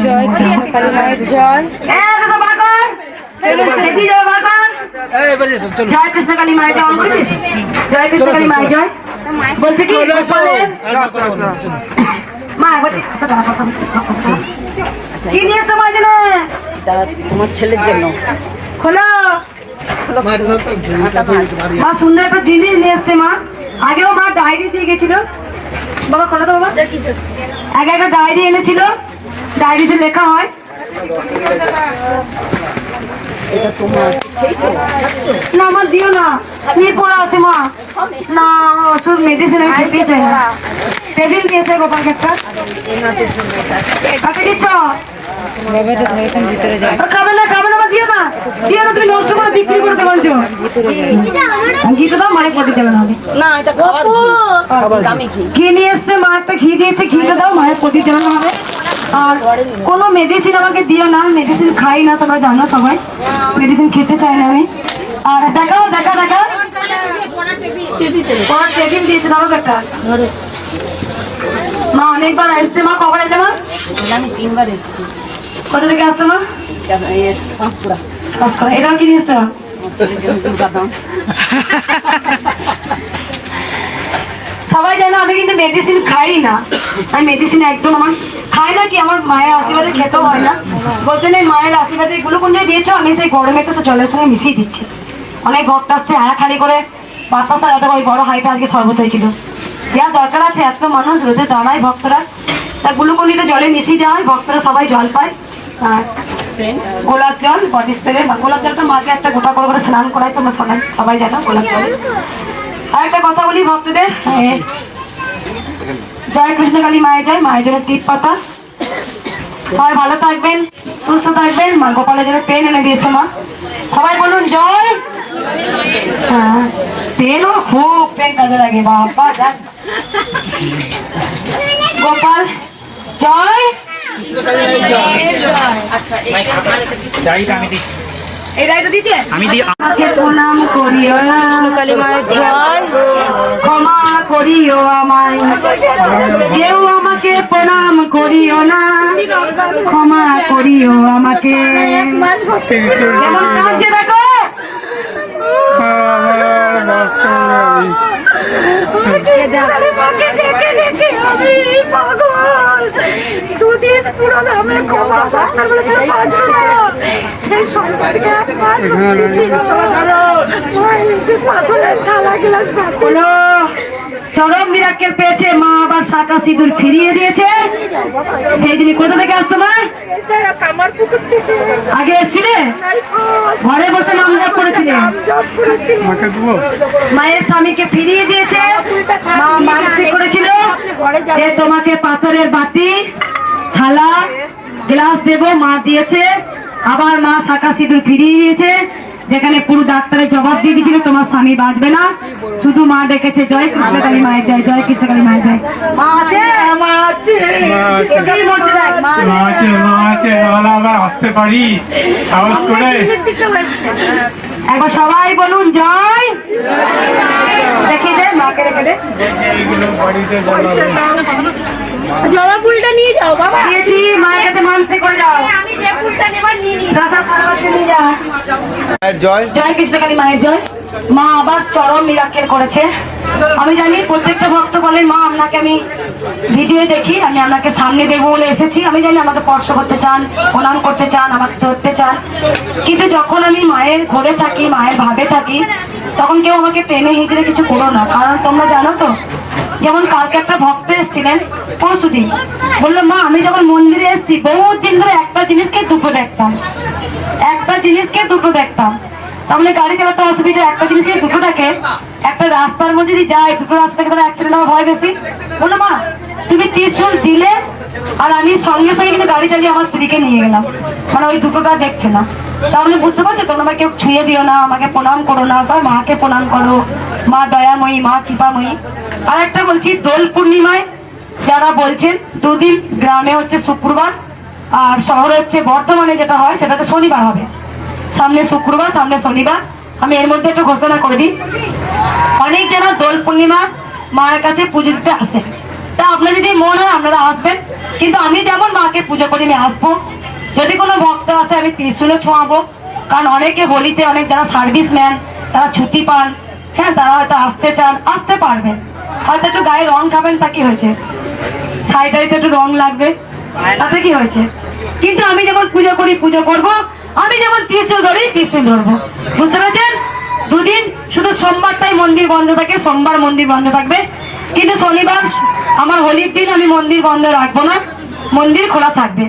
জয় কৃষ্ণ কালী মায়ের জয়। জয় কৃষ্ণ কালী মায়ের জয়। জয় কৃষ্ণ কালী মায়ের জয়। বলছে কি মা কি নিয়েছো মা জন্য? তোমার ছেলের জন্য খোলো মা, সুন্দর একটা জিনিস নিয়ে এসছে মা। আগেও মা ডায়েরি দিয়ে গেছিল বাবা, খোলো তো বাবা। আগে একটা ডায়েরি এনেছিল, ডায়েরিতে লেখা হয় না আমার দিও না, কি পড়া আছে মা? না ওষুধ মেডিসিন আমি খেতেই চাই না। টেবিল দিয়েছে গোপালকে একটা, কাকে দিচ্ছ? খাবে না খাবে না, দিও না দিও না, তুমি নষ্ট করে বিক্রি করতে পারছো। ঘিটা দাও, মায়ের পটি দেবে না। না এটা দামি ঘি। ঘি নিয়ে এসছে মা, একটা ঘি দিয়েছে, ঘিটা দাও, মায়ের পটি দেবে হবে। আর কোনো মেডিসিন আমাকে দিও না, মেডিসিন খাই না, তোমরা জানো সবাই, মেডিসিন খেতে চাই না আমি। আর দেখাও দেখা দেখা টেবিল দিয়েছে, ধরো একটা। মা অনেকবার এসছে মা, কবার এলে মা? আমি 3 বার এসেছি। কোথা থেকে আসছে মা? পাঁশকুড়া। পাঁশকুড়া। এটাও কি দিয়েছে মা? সবাই জানো আমি কিন্তু মেডিসিন খাই না, আমি মেডিসিন একদম আমার খাই না। কি আমার মায়ের আশীর্বাদে খেতেও হয় না, বলতে নেই মায়ের আশীর্বাদে এগুলো কোন দিয়েছো, আমি সেই গরমে তো জলের সঙ্গে মিশিয়ে দিচ্ছি। অনেক ভক্ত আসছে হাড়াখাড়ি করে বাতাসা, এত ওই বড় হাইটা আজকে শরবত হয়েছিল। যা দরকার আছে, এত মানুষ রোদে দাঁড়ায় ভক্তরা, তা গ্লুকন্ডিটা জলে মিশিয়ে দেওয়া হয়, ভক্তরা সবাই জল পায়। আর গোলাপ জল বডি স্প্রে, গোলাপ জলটা মাকে একটা গোটা করে স্নান করাই, তোমরা সবাই জানো গোলাপ জল। আর একটা কথা বলি ভক্তদের, জয় কৃষ্ণ কালী মায়ের জয়। মায়ের জন্য টিপ পাতা। সবাই ভালো থাকবেন, সুস্থ থাকবেন। মা গোপালের জন্য পেন এনে দিয়েছে মা, সবাই বলুন জয়। হ্যাঁ পেনও খুব পেন কাজে লাগে বাবা, যাক গোপাল জয়। আমাকে প্রণাম করিও কৃষ্ণ কালী মায়ের জয়। ক্ষমা করিও আমায়, কেউ আমাকে প্রণাম করিও না, ক্ষমা করিও আমাকে। কেমন কাঁদছে দেখো, সেই সম্পর্কে পাথরের থালা গ্লাস বলো চরম মিরাক্কেল পেয়েছে মা, আবার শাঁখা সিঁদুর ফিরিয়ে দিয়েছে। সেই দিন কোথা থেকে আসছো মা? আগে এসছিলে, ঘরে বসে নাম জপ করেছিলে, মায়ের স্বামীকে ফিরিয়ে দিয়েছে। মা মানসিক করেছিল যে তোমাকে পাথরের বাটি থালা গ্লাস দেবো, মা দিয়েছে। আবার মা শাঁখা সিঁদুর ফিরিয়ে দিয়েছে, যেখানে পুরো ডাক্তারের জবাব দিয়ে দিয়েছিল তোমার স্বামী বাঁচবে না, শুধু মা ডেকেছে জয় কৃষ্ণ কালী মায়ের জয়, জয় কৃষ্ণ কালী মায়ের জয়। মা আছে, মা আছে, এটাই মরছে দেখ, মা আছে, মা আছে, নাহলে আবার আসতে পারি সাহস করে। একবার সবাই বলুন জয়। দেখিয়ে দে মাকে, রেখে দে। জবা ফুলটা নিয়ে যাও বাবা, দিয়েছি মায়ের কাছে মানসিক করে যাও। আমি যে ফুলটা নেবার নিয়ে নিই। নিয়ে যাও। জয় জয় কৃষ্ণ কালী মায়ের জয়। মা আবার চরম মিরাক্কেল করেছে। আমি জানি প্রত্যেকটা ভক্ত বলেন মা আপনাকে আমি ভিডিও দেখি, আমি আপনাকে সামনে দেখবো বলে এসেছি। আমি জানি আমাকে স্পর্শ করতে চান, প্রণাম করতে চান, আমাকে ধরতে চান, কিন্তু যখন আমি মায়ের ঘরে থাকি, মায়ের ভাবে থাকি, তখন কেউ আমাকে টেনে হিঁচড়ে কিছু করো না। কারণ তোমরা জানো তো, যেমন কালকে একটা ভক্ত এসেছিলেন পরশুদিন, বললো মা আমি যখন মন্দিরে এসেছি বহুত দিন ধরে একটা জিনিসকে দুটো দেখতাম, একটা জিনিসকে দুটো দেখতাম। তাহলে গাড়ি চালাতে অসুবিধা, একটা জিনিসকে দুটো দেখে, একটা রাস্তার মধ্যে যদি যায়, দুটো রাস্তা থেকে তারা অ্যাক্সিডেন্ট হওয়ার ভয় বেশি। বললো মা তুমি ত্রিশূল দিলে, আর আমি সঙ্গে সঙ্গে কিন্তু গাড়ি চালিয়ে আমার স্ত্রীকে নিয়ে গেলাম, মানে ওই দুটোটা দেখছে না। তাহলে বুঝতে পারছো, তোমরা আমাকে কেউ ছুঁয়ে দিও না, আমাকে প্রণাম করো না, সবাই মাকে প্রণাম করো, মা দয়াময়ী, মা কৃপাময়ী। আর একটা বলছি, দোল পূর্ণিমায় যারা বলছেন দুদিন, গ্রামে হচ্ছে শুক্রবার আর শহরে হচ্ছে বর্ধমানে যেটা হয় সেটাতে শনিবার হবে। সামনে শুক্রবার, সামনে শনিবার। আমি এর মধ্যে একটু ঘোষণা করে দিই, অনেক যেন দোল পূর্ণিমা মায়ের কাছে পুজো দিতে আসে, তা আপনার যদি মন হয় আপনারা আসবেন, কিন্তু আমি যেমন মাকে পুজো করি আমি আসবো। যদি কোনো ভক্ত আসে আমি ত্রিশূলও ছোঁয়াবো, কারণ অনেকে বলিতে অনেক যারা সার্ভিসম্যান তারা ছুটি পান, হ্যাঁ তারা হয়তো আসতে চান, আসতে পারবেন। হয়তো একটু গায়ে রং খাবেন, তা কি হয়েছে, সাইডাইতে একটু রং লাগবে, তাতে কি হয়েছে। কিন্তু আমি যেমন পুজো করি পুজো করব, আমি যেমন ত্রিশূল ধরি ত্রিশূল ধরবো, বুঝতে পেরেছেন। দুদিন শুধু সোমবারটাই মন্দির বন্ধ থাকে, সোমবার মন্দির বন্ধ থাকবে, কিন্তু শনিবার আমার হোলির দিন আমি মন্দির বন্ধ রাখবো না, মন্দির খোলা থাকবে।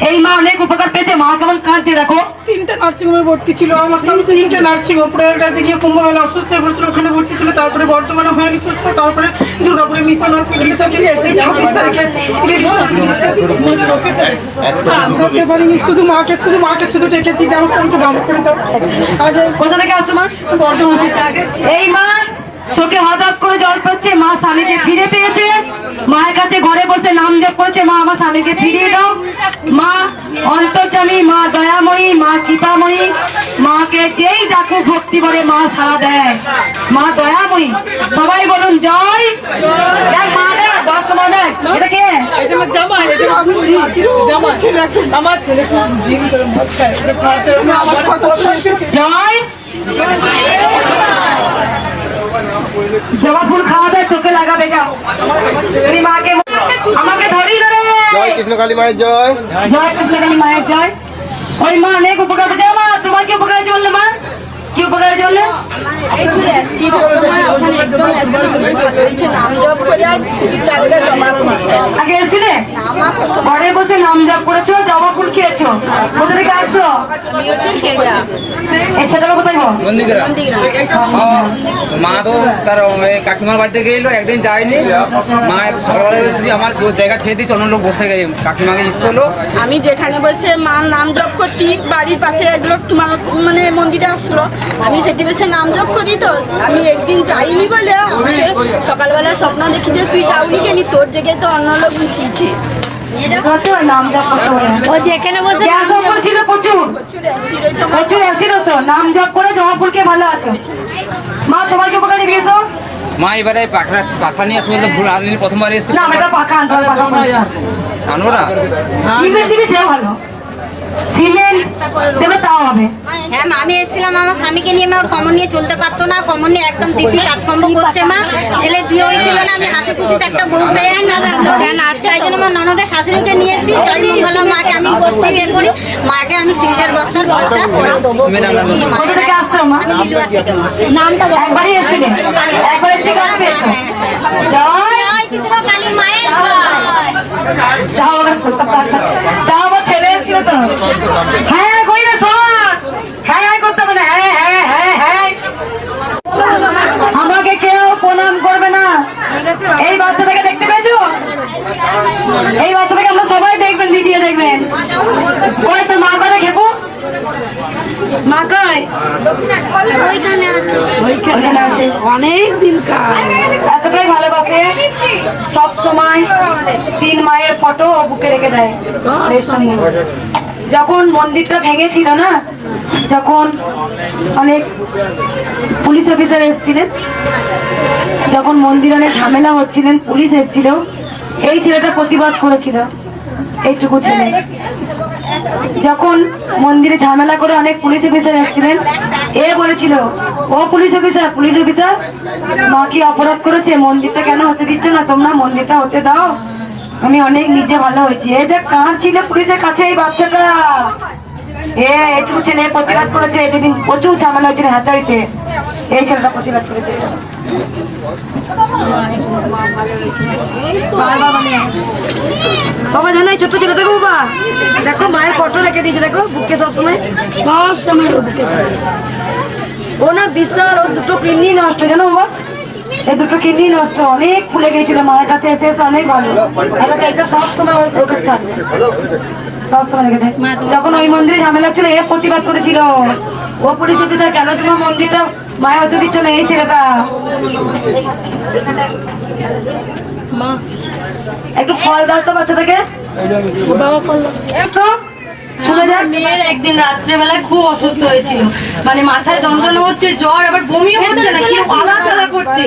এই মা অনেক উপকার পেয়েছে, মা কেমন কাঁদছে দেখো। 3টে নার্সিংহোমে ভর্তি ছিল আমার স্বামী, 3টে নার্সিংহোম, প্রয়াগরাজে গিয়ে কুম্ভমেলা অসুস্থ হয়ে পড়ছিল, ওখানে ভর্তি ছিল, তারপরে বর্তমানে হয়ে সুস্থ, তারপরে দুর্গাপুরে মিশন হসপিটালে এসে 26 তারিখে করতে পারিনি। শুধু মাকে শুধু ডেকেছি যে আমার স্বামীকে ভালো করে দাও। আগে কোথা থেকে আসছো মা? বর্তমান এই মা চোখে হঠাৎ করে জল পড়ছে, মা স্বামীকে ফিরে পেয়েছে, মায়ের কাছে ঘরে বসে নাম জপ করেছে, মা আমার স্বামীকে ফিরিয়ে দাও। মা অন্তর্যামী, মা দয়াময়ী, মা কৃপাময়ী, মাকে যেই ডাকু ভক্তি করে মা সাড়া দেয়, মা দয়াময়ী। সবাই বলুন জয়। দেখ মা দেখ, 10 নম্বর দেখ, এটা কে? আমার ছেলে খুব জিম করে ভাত খায়, ওকে ছাড়তে হবে, আমার কথা জয়। জবা ফুল খাওয়া দেয়, চোখে লাগাবে, যাও তুমি মাকে, আমাকে ধরি ধরে। জয় কৃষ্ণ কালী মায়ের জয়। জয় কৃষ্ণ কালী মায়ের জয়। ওই মা অনেক উপকার পেয়েছে। মা তোমার কি উপকার হয়েছে বললে? মা কি উপকার হয়েছে বললে? আগে এসেছিলে, ঘরে বসে নাম জপ করেছো, জবা ফুল খেয়েছো, কোথা থেকে আসছো? এই ছেলেটা কোথায় গো? মা তো তার কাকিমার বাড়িতে গেল, একদিন যায়নি। মা সকালবেলা যদি আমার জায়গা ছেড়ে দিয়েছে, অন্য লোক বসে গেছে, কাকিমাকে জিজ্ঞেস করলো। আমি যেখানে বসে মার নাম জপ করতি, বাড়ির পাশে এক লোক তোমার মানে মন্দিরে আসলো, আমি সেটি বসে নাম জপ করি, তো আমি একদিন যাইনি বলে আমাকে সকালবেলা স্বপ্ন দেখি যে তুই যাওনি কেন, তোর জায়গায় তো অন্য লোক বসিয়েছে। নাম জপ করতে বলে ও যেখানে বসে গ্যাস অম্বল ছিল প্রচুর, প্রচুর অ্যাসিড হতো, নাম জপ করে জবা ফুল খেয়ে ভালো আছো। মা তোমার কি উপকারে দিয়েছো? মা এবারে পাখা নিয়ে আসবে, ভুল আনলি, প্রথমবার এসে না এটা পাখা আনতে হবে, পাখা আনবো না। সিমেন্ট দিবি, সেও ভালো, সিমেন্ট দেবে তাও হবে। হ্যাঁ মা, আমি এসেছিলাম আমার স্বামীকে নিয়ে, আমার কমন নিয়ে চলতে পারতো না, কমন নিয়ে একদম তিথি কাজকর্ম করছে। মা ছেলের বিয়ে হয়েছিল না, আমি হাসি খুশিতে একটা বউ পেয়ে আছে, তাই জন্য আমার ননদের শাশুড়িকে নিয়ে এসেছি। জয় মঙ্গলা মাকে আমি বসতে ইয়ে করি, মাকে আমি সিমেন্টের বস্তার পয়সা করে দেবো বলেছি। কোথা থেকে আসছো মা? আমি লিলুয়া থেকে মা। নামটা একবারই এসেছিলে, একবার এসে কাজ পেয়েছো। জয় জয় কৃষ্ণ কালী মায়ের জয়। যাও আমার প্রস্তাব, যাও আমার ছেলে এসেছিল তো। হ্যাঁ কই না শোন, হ্যাঁ হ্যাঁ করতে হবে না, হ্যাঁ হ্যাঁ হ্যাঁ হ্যাঁ। আমাকে কেউ প্রণাম করবে না। এই বাচ্চাটাকে দেখতে পেয়েছো? এই বাচ্চাটাকে আমরা সবাই দেখবেন, ভিডিও দেখবেন। কই তোর মা করে খেপো? মা কই? ওইখানে আছে। ওইখানে আছে, অনেক দিন কাজ, এতটাই ভালোবাসে, সব সময় 3 মায়ের ফটো বুকে রেখে দেয় এর সঙ্গে। যখন মন্দিরটা ভেঙেছিল না, যখন অনেক পুলিশ অফিসার এসেছিলেন, যখন মন্দিরে অনেক ঝামেলা হচ্ছিলেন, পুলিশ এসেছিল, এই ছেলেটা প্রতিবাদ করেছিল, এইটুকু ছেলে। যখন মন্দিরে ঝামেলা করে অনেক পুলিশ অফিসার এসেছিলেন, এ বলেছিল, ও পুলিশ অফিসার মা কি অপরাধ করেছে, মন্দিরটা কেন হতে দিচ্ছ না তোমরা, মন্দিরটা হতে দাও, আমি অনেক নিজে ভালো হয়েছি। এই যে কাঁদছিল পুলিশের কাছে এই বাচ্চাটা, এইটুকু ছেলে প্রতিবাদ করেছে। যেদিন প্রচুর ঝামেলা হয়েছিল হ্যাচারিতে, এই ছেলেটা প্রতিবাদ করেছে। বাবা জানো এই ছোট্ট ছেলে দেখো, বাবা দেখো মায়ের ফটো রেখে দিয়েছে, দেখো বুকে সবসময় বুকে। ও না বিশাল, ও 2টো কিডনি নষ্ট, জানো বাবা, এই 2টো কিডনি নষ্ট, অনেক ফুলে গিয়েছিল, মায়ের কাছে এসে অনেক ভালো। এটা সবসময় ওর কাছে থাকবে, সবসময় রেখে দেয়। যখন ওই মন্দিরে ঝামেলা ছিল, এ প্রতিবাদ করেছিল, ও পুলিশ অফিসার কেন তোমার মন্দিরটা মায়ের হতে দিচ্ছ না, এই ছেলেটা। একটু ফল দাও তো বাচ্চাটাকে, শুনে যাক। মেয়ের একদিন রাত্রেবেলায় খুব অসুস্থ হয়েছিল, মানে মাথায় যন্ত্রণা হচ্ছে, জ্বর, আবার বমিও হচ্ছে না, কি আলাদা করছে।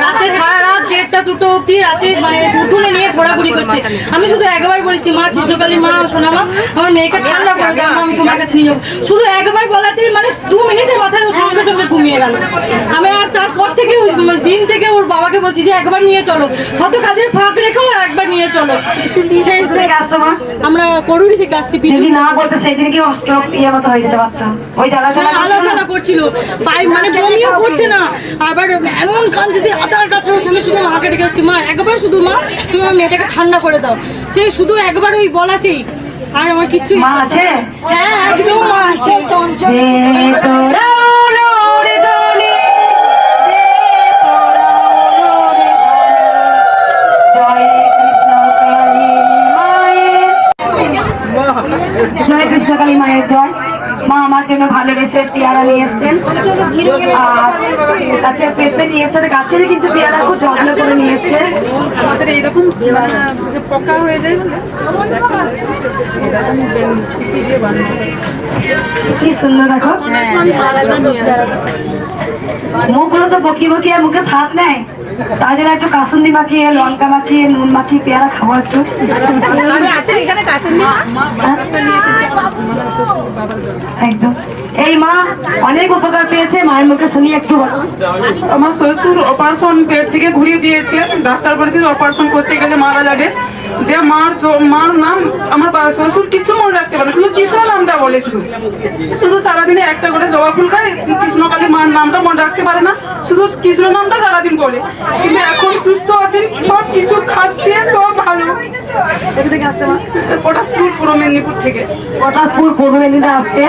রাতে সারা রাত 1টা 2টো অব্দি রাতে মানে উঠুনে নিয়ে ঘোরাঘুরি করছে। আমি শুধু একবার বলেছি, মা কৃষ্ণকালী মা শোনা মা আমার মেয়েকে ঠান্ডা করে দাও, আমি তোমার কাছে নিয়ে যাবো। শুধু একবার বলাতেই মানে 2 মিনিটের মাথায় সঙ্গে সঙ্গে ঘুমিয়ে গেল। আমি আর তারপর থেকে দিন থেকে ওর বাবাকে বলছি যে একবার নিয়ে চলো, কত কাজের ফাঁক রেখেও একবার নিয়ে চলো। সেই থেকে আসছো মা? আমরা করুরি থেকে আসছি। যদি না বলতে সেদিন কি স্ট্রোক ইয়ে মতো হয়ে যেতে পারতাম। ওই আলোচনা করছিল, পাই মানে বমিও করছে না, আবার এমন কাঁদছে যে আচার কাছে হচ্ছে। আমি শুধু মাকে ডেকে যাচ্ছি, মা একবার শুধু মা তুমি আমার মেয়েটাকে ঠান্ডা করে দাও। সে শুধু একবার ওই বলাতেই, আর আমার কিচ্ছু মা আছে? হ্যাঁ একদম মা আছে। চঞ্চল জয় কৃষ্ণকালী মায়ের জয়। মা আমার জন্য ভালোবেসে পেয়ারা নিয়ে এসছেন, আর গাছের পেঁপে নিয়ে এসছেন। গাছের কিন্তু পেয়ারা খুব যত্ন করে নিয়ে এসছেন। আমাদের এইরকম যে পোকা হয়ে যায় কি সুন্দর দেখো, মুখগুলো তো বকি বকি আর মুখে স্বাদ নেয়। তাই জন্য একটু কাসুন্দি মাখিয়ে, লঙ্কা মাখিয়ে, নুন মাখিয়ে পেয়ারা খাবো একটু। একদম এই মা অনেক উপকার পেয়েছে, মায়ের মুখে শুনি একটু বলো। আমার শ্বশুর অপারেশন পেট থেকে ঘুরিয়ে দিয়েছে, ডাক্তার বলেছে অপারেশন করতে গেলে মারা যাবে। দিয়ে মার নাম আমার শ্বশুর কিছু মনে রাখতে পারে, শুধু কৃষ্ণ নামটা বলেছিল। শুধু সারাদিনে একটা করে জবা ফুল খায়, কৃষ্ণকালী মার নামটা মনে রাখতে পারে না, শুধু কৃষ্ণ নামটা সারাদিন বলে। কিন্তু এখন সুস্থ আছেন, সব কিছু খাচ্ছে, সব ভালো। পটাশপুর পূর্ব মেদিনীপুর থেকে। পটাশপুর পূর্ব মেদিনীপুর আসছে।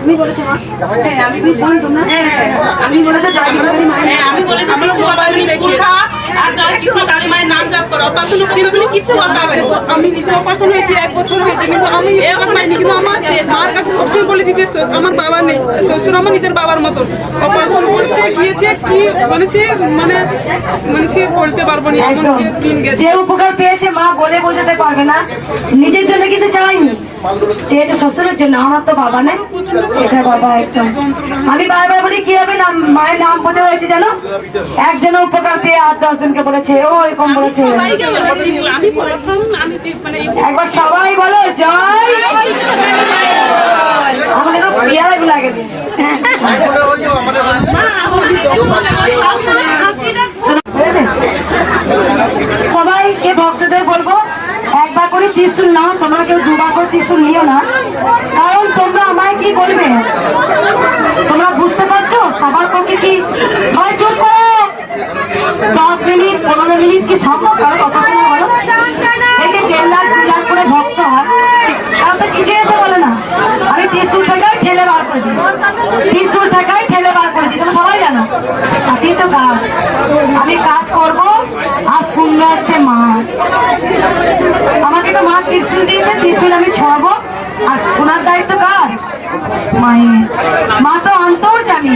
আমি বলেছি মা, আমি বলেছি জয় কৃষ্ণকালী মায়ের। আমি বলেছি আর জয় কৃষ্ণকালী মায়ের নাম জপ করো, অপারেশন কিছু বলতে হবে। আমি নিজে অপারেশন হয়েছি, 1 বছর হয়েছে, কিন্তু আমি পাইনি। কিন্তু আমার মার কাছে সবসময় বলেছি যে আমার বাবা নেই, শ্বশুর আমার নিজের বাবার মতন। অপারেশন করতে গিয়েছে কি মানে সে বলতে পারবো না, এমন যে দিন গেছে। যে উপকার পেয়েছে মা বলে বোঝাতে পারবে না। নিজের জন্য কিন্তু চাইনি, চেয়েছে শ্বশুরের জন্য। আমার তো বাবা নেই, এটা বাবা একদম। আমি বারবার বলি কি হবে না, মায়ের নাম বোঝা হয়েছে জানো, একজন উপকার পেয়ে 8-10 জনকে বলেছে, ও এরকম বলেছে। একবার সবাই বলো জয়। আমাদের পেয়ারা লাগে সবাইকে ভক্তদের বলবো একবার করে ত্রিশূল নাও, তোমরা কেউ 2বার করে ত্রিশূল নিও না, কারণ তোমরা আমায় কি বলবে তোমরা বুঝতে পারছো। সবার পক্ষে কি হয়? চুপ করো, 10 মিনিট 15 মিনিট কি সম্ভব? কারো কথা শুনে বলো, এতে 1.5 লাখ 2 লাখ করে ভক্ত হয়, তারা তো কিছু এসে বলে না। আমি ত্রিশূল টাকায় ঠেলে বার করে দিই, ত্রিশূল টাকায় ঠেলে বার করে দিই, তোমরা সবাই জানো। তাতেই তো কাজ, আমি কাজ করবো আর শুনবে হচ্ছে মা। আমাকে তো মা ত্রিশূল দিয়েছে, ত্রিশূল আমি ছড়াবো, আর শোনার দায়িত্ব কার? মায়ের। মা তো অন্তর জানি,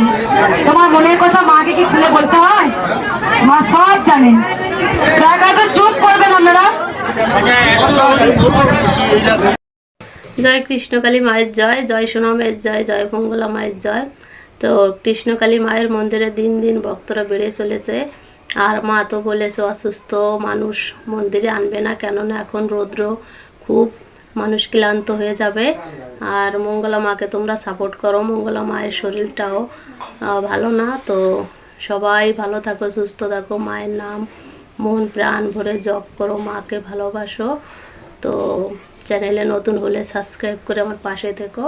তোমার মনের কথা মাকে কি খুলে বলতে হয়? মা সব জানেন। জায়গা তো চুপ করবেন আপনারা। জয় কৃষ্ণকালী মায়ের জয়, জয় সোনামের জয়, জয় মঙ্গলা মায়ের জয়। তো কৃষ্ণকালী মায়ের মন্দিরে দিন দিন ভক্তরা বেড়ে চলেছে, আর মা তো বলেছে অসুস্থ মানুষ মন্দিরে আনবে না, কেননা এখন রৌদ্র খুব, মানুষ ক্লান্ত হয়ে যাবে। আর মঙ্গলা মাকে তোমরা সাপোর্ট করো, মঙ্গলা মায়ের শরীরটাও ভালো না। তো সবাই ভালো থাকো, সুস্থ থাকো, মায়ের নাম মন প্রাণ ভরে জপ করো, মাকে ভালোবাসো। তো চ্যানেলে নতুন হলে সাবস্ক্রাইব করে আমার পাশে থেকো।